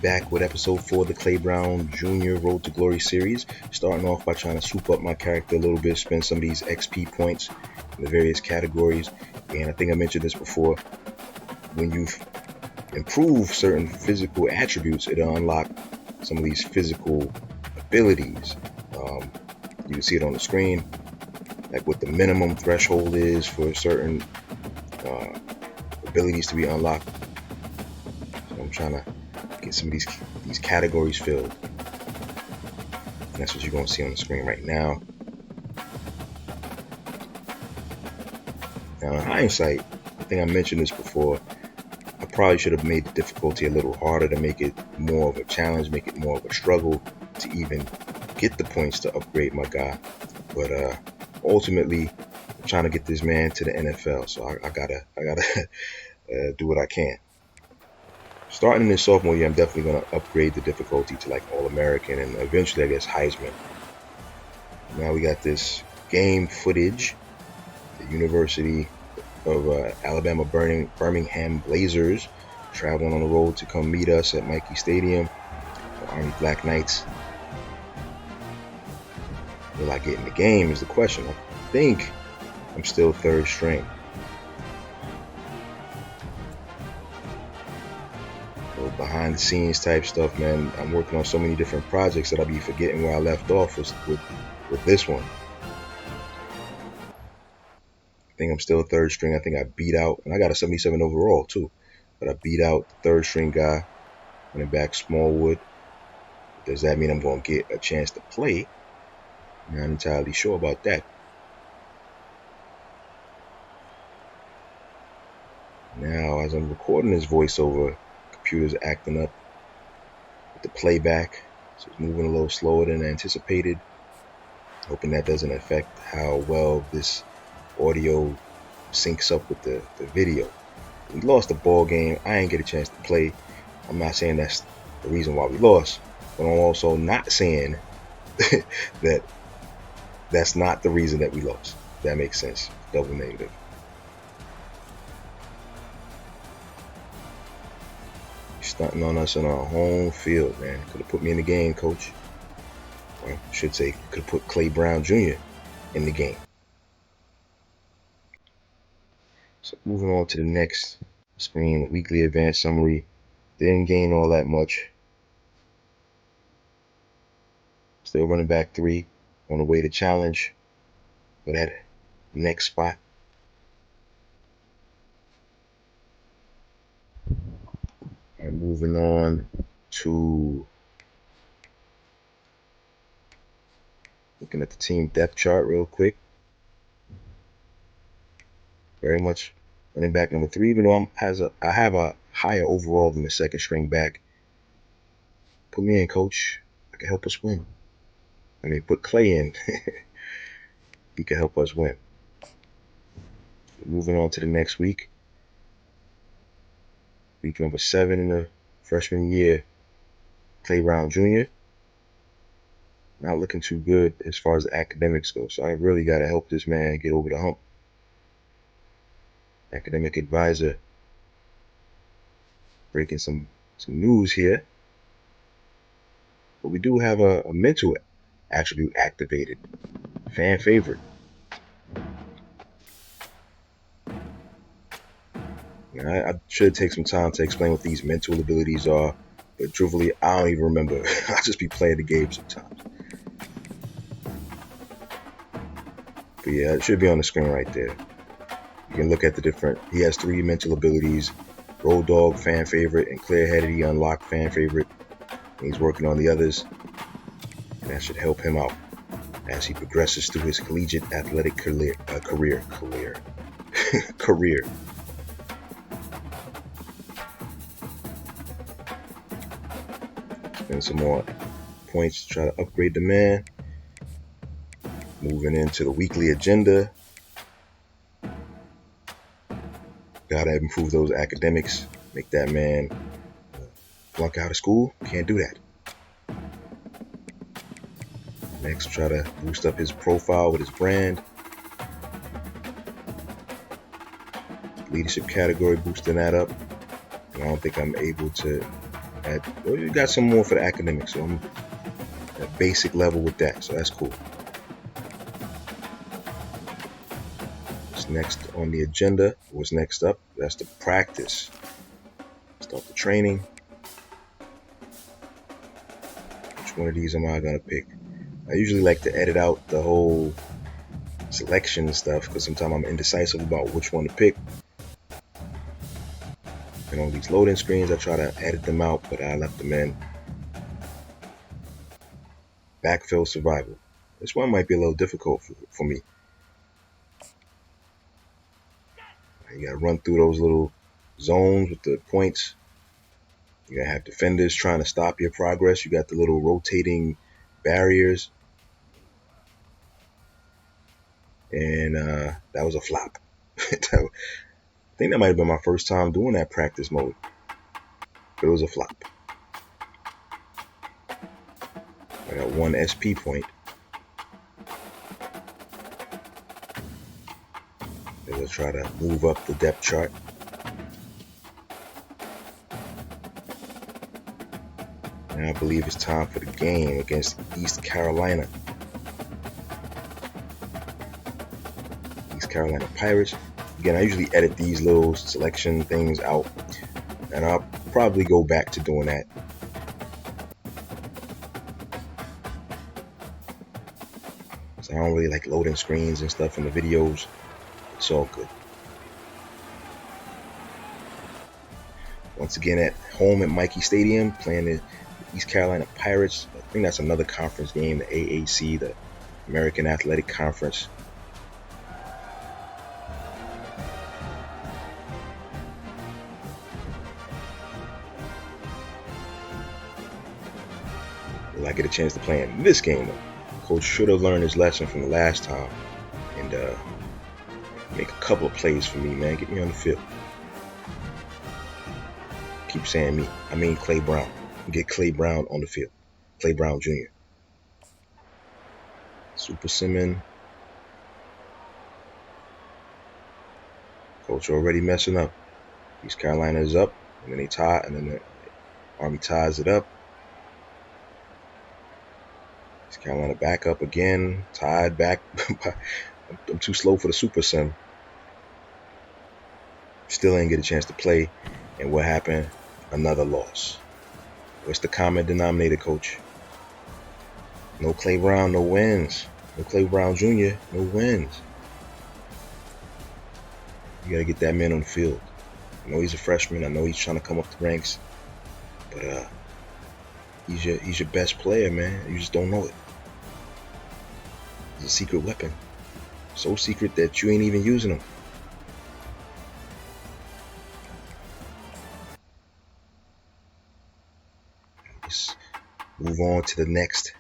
back with episode 4 of the Clay Brown Jr. Road to Glory series. Starting off by trying to swoop up my character a little bit, spend some of these XP points in the various categories. And I think I mentioned this before. When you improve certain physical attributes, it'll unlock some of these physical abilities. You can see it on the screen, like what the minimum threshold is for certain abilities to be unlocked. So I'm trying to get some of these categories filled. And that's what you're going to see on the screen right now. Now, in hindsight, I think I mentioned this before. I probably should have made the difficulty a little harder to make it more of a challenge, make it more of a struggle to even get the points to upgrade my guy. But ultimately, I'm trying to get this man to the NFL, so I gotta do what I can. Starting in this sophomore year, I'm definitely gonna upgrade the difficulty to like All-American and eventually, I guess, Heisman. Now we got this game footage. The University of Alabama Birmingham Blazers traveling on the road to come meet us at Mikey Stadium. The Army Black Knights. Will I get in the game is the question. I think I'm still third string. So behind the scenes type stuff, man. I'm working on so many different projects that I'll be forgetting where I left off with this one. I think I'm still third string. I think I beat out, and I got a 77 overall too. But I beat out the third string guy, running back Smallwood. Does that mean I'm going to get a chance to play? I'm not entirely sure about that. Now, as I'm recording this voiceover, computer's acting up with the playback, so it's moving a little slower than anticipated. Hoping that doesn't affect how well this audio syncs up with the video. We lost the ball game. I didn't get a chance to play. I'm not saying that's the reason why we lost, but I'm also not saying that that's not the reason that we lost. That makes sense. Double negative. Stunting on us on our home field, man. Could have put me in the game, coach. Or I should say, could have put Clay Brown Jr. in the game. So moving on to the next screen, weekly advanced summary. Didn't gain all that much. Still running back 3 on the way to challenge for that next spot. And moving on to looking at the team depth chart real quick. Very much running back number 3, even though I have a higher overall than the second string back. Put me in, coach. I can help us win. I mean, put Clay in. He can help us win. Moving on to the next week. Week number 7 in the freshman year. Clay Brown Jr. Not looking too good as far as the academics go. So I really got to help this man get over the hump. Academic advisor breaking some news here. But we do have a mental attribute activated. Fan favorite. Now, I should take some time to explain what these mental abilities are, but truthfully, I don't even remember. I'll just be playing the game sometimes. But yeah, it should be on the screen right there. You can look at the different, he has 3 mental abilities. Road Dog, fan favorite, and Clear-Headed, he unlocked fan favorite. And he's working on the others. And that should help him out as he progresses through his collegiate athletic career. Spend some more points to try to upgrade the man. Moving into the weekly agenda. Gotta improve those academics. Make that man flunk out of school. Can't do that. Next, try to boost up his profile with his brand. Leadership category, boosting that up. And I don't think I'm able to Well, you got some more for the academics, so I'm at basic level with that, so that's cool. What's next on the agenda? What's next up? That's the practice. Start the training. Which one of these am I gonna pick? I usually like to edit out the whole selection and stuff because sometimes I'm indecisive about which one to pick. And on these loading screens, I try to edit them out, but I left them in. Backfill survival. This one might be a little difficult for me. You gotta run through those little zones with the points. You gotta have defenders trying to stop your progress. You got the little rotating barriers. And that was a flop. I think that might have been my first time doing that practice mode. But it was a flop. I got 1 SP point. As I try to move up the depth chart. And I believe it's time for the game against East Carolina. East Carolina Pirates. Again, I usually edit these little selection things out. And I'll probably go back to doing that. So I don't really like loading screens and stuff in the videos. It's all good. Once again at home at Mikey Stadium, playing the East Carolina Pirates. I think that's another conference game, the AAC, the American Athletic Conference. Will I get a chance to play in this game? Coach should have learned his lesson from the last time and make a couple of plays for me, man. Get me on the field. Keep saying me. I mean Clay Brown. Get Clay Brown on the field. Clay Brown Jr. Super Simmons. Coach already messing up. East Carolina is up, and then they tie, and then the Army ties it up. East Carolina back up again, tied back. I'm too slow for the Super Sim. Still ain't get a chance to play. And what happened? Another loss. What's the common denominator, Coach? No Clay Brown, no wins. No Clay Brown Jr., no wins. You got to get that man on the field. I know he's a freshman. I know he's trying to come up the ranks. But he's your best player, man. You just don't know it. He's a secret weapon. So secret that you ain't even using him. Let's move on to the next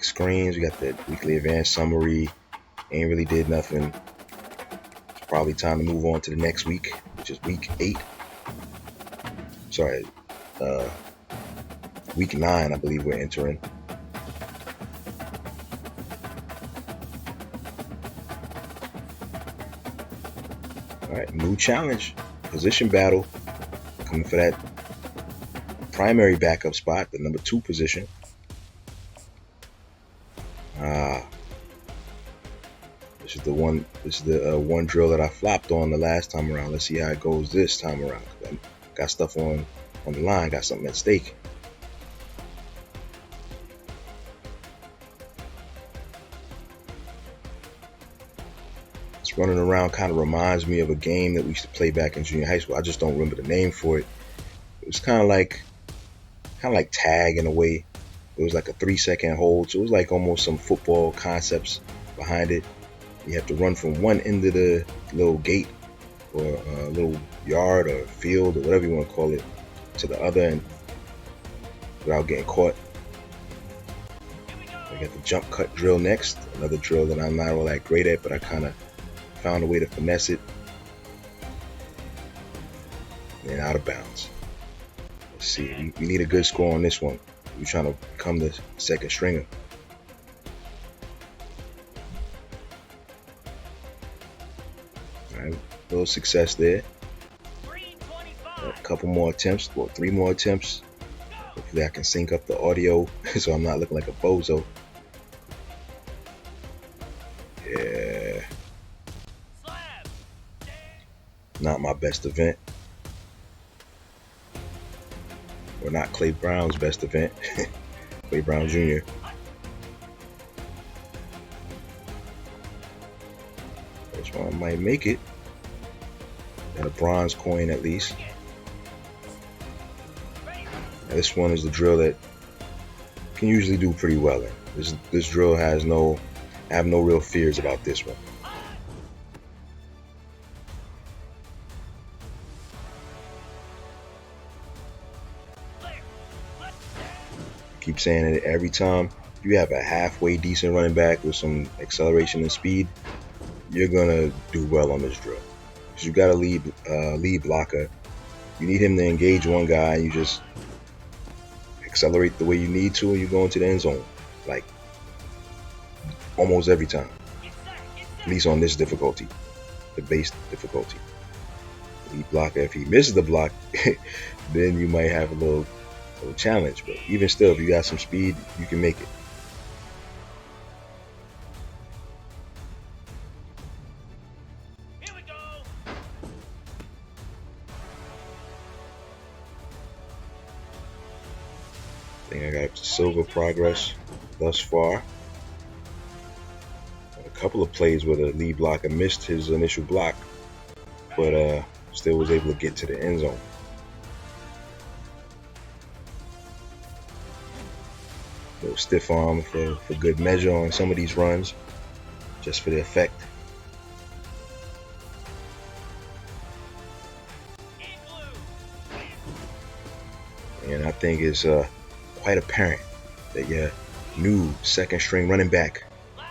screens. We got the weekly advanced summary. Ain't really did nothing. It's probably time to move on to the next week, which is week 8. Sorry, week 9, I believe we're entering. All right, new challenge, position battle, coming for that primary backup spot, the number 2 position. This is the one drill that I flopped on the last time around. Let's see how it goes this time around. I got stuff on the line, got something at stake. This running around kind of reminds me of a game that we used to play back in junior high school. I just don't remember the name for it. It was kind of like tag in a way. It was like a 3-second hold, so it was like almost some football concepts behind it. You have to run from one end of the little gate or a little yard or field or whatever you want to call it to the other end without getting caught. I got the jump cut drill next, another drill that I'm not all that great at, but I kind of found a way to finesse it. And out of bounds. Let's see, we need a good score on this one. We're trying to become the second stringer. All right, little success there. couple more attempts, or 3 more attempts. Hopefully I can sync up the audio so I'm not looking like a bozo. Yeah. Not my best event. Or not Clay Brown's best event. Clay Brown Jr. This one might make it. Got a bronze coin at least. Now this one is the drill that can usually do pretty well in. This drill has I have no real fears about this one. Keep saying it every time you have a halfway decent running back with some acceleration and speed, you're gonna do well on this drill. Because you got a lead blocker. You need him to engage one guy, and you just accelerate the way you need to, and you go into the end zone. Like almost every time. At least on this difficulty, the base difficulty. Lead blocker. If he misses the block, then you might have a little challenge. But even still, if you got some speed, you can make it. Here we go. I think I got up to silver progress thus far. A couple of plays where the lead blocker missed his initial block, but still was able to get to the end zone. A little stiff arm for good measure on some of these runs, just for the effect. And I think it's quite apparent that your new second string running back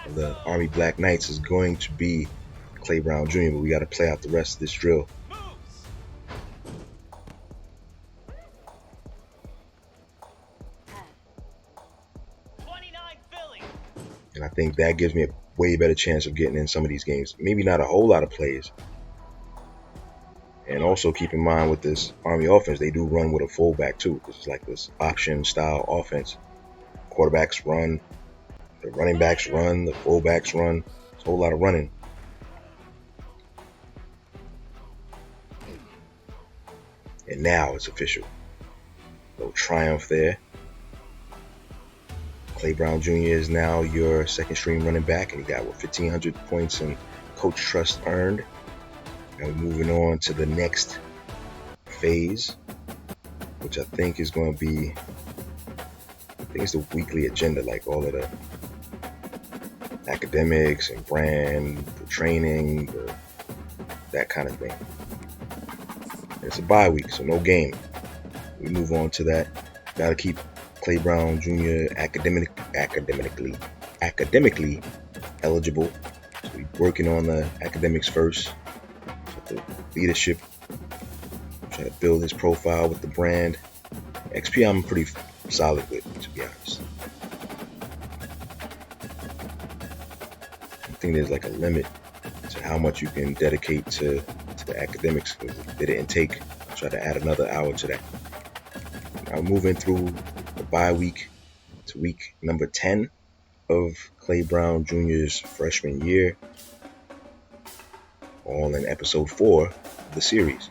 of the Army Black Knights is going to be Clay Brown Jr., but we got to play out the rest of this drill. And I think that gives me a way better chance of getting in some of these games. Maybe not a whole lot of plays. And also keep in mind with this Army offense, they do run with a fullback too. This is like this option style offense. Quarterbacks run, the running backs run, the fullbacks run. It's a whole lot of running. And now it's official. Little triumph there. Clay Brown Jr. is now your second string running back, and he got 1,500 points in coach trust earned. And we're moving on to the next phase, which I think is going to be, I think it's the weekly agenda, like all of the academics and brand, the training, that kind of thing. It's a bye week, so no game. We move on to that. Got to keep Clay Brown Jr. academically eligible. So we're working on the academics first. So the leadership, try to build his profile with the brand. XP I'm pretty solid with, to be honest. I think there's like a limit to how much you can dedicate to the academics. They didn't take, I'll try to add another hour to that. Now moving through the bye week to week number 10 of Clay Brown Jr.'s freshman year, all in episode 4 of the series.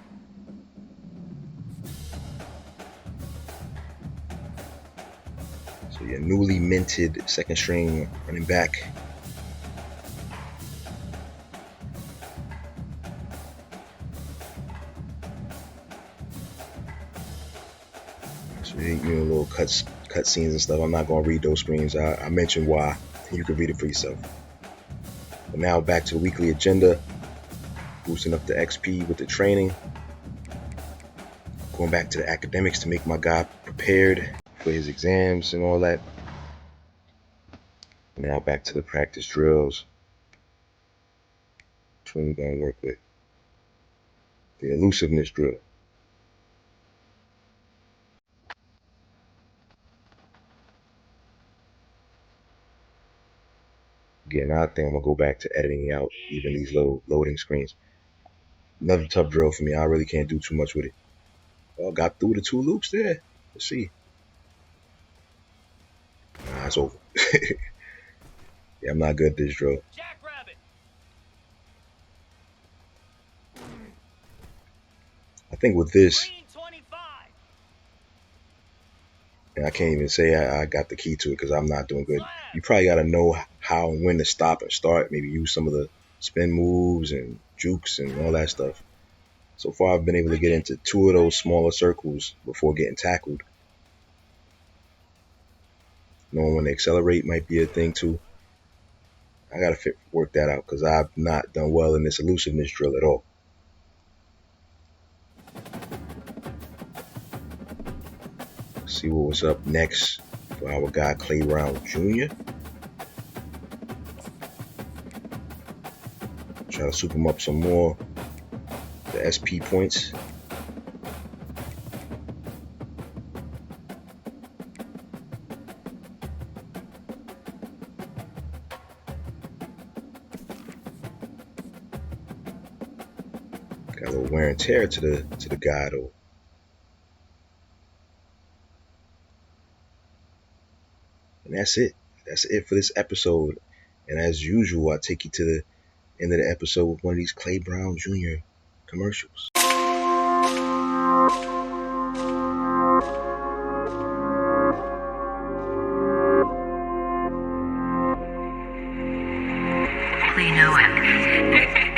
So your newly minted second string running back. So little cuts scenes and stuff. I'm not gonna read those screens. I mentioned why. You can read it for yourself. But now back to the weekly agenda. Boosting up the XP with the training. Going back to the academics to make my guy prepared for his exams and all that. Now back to the practice drills. Which one we gonna work with? The elusiveness drill. Again, I think I'm gonna go back to editing out even these little loading screens. Another tough drill for me. I really can't do too much with it. Oh, got through the 2 loops there. Let's see. Nah, it's over. Yeah, I'm not good at this drill. Jackrabbit. I think with this, Green 25. and I can't even say I got the key to it because I'm not doing good. Slab. You probably got to know how and when to stop and start. Maybe use some of the spin moves and jukes and all that stuff. So far, I've been able to get into 2 of those smaller circles before getting tackled. Knowing when to accelerate might be a thing too. I gotta work that out because I've not done well in this elusiveness drill at all. See what was up next for our guy Clay Brown Jr. Try to soup him up some more. The SP points. Got a little wear and tear to the guy though. And that's it. That's it for this episode. And as usual, I take you to the end of the episode with one of these Clay Brown Jr. commercials. Plenoic.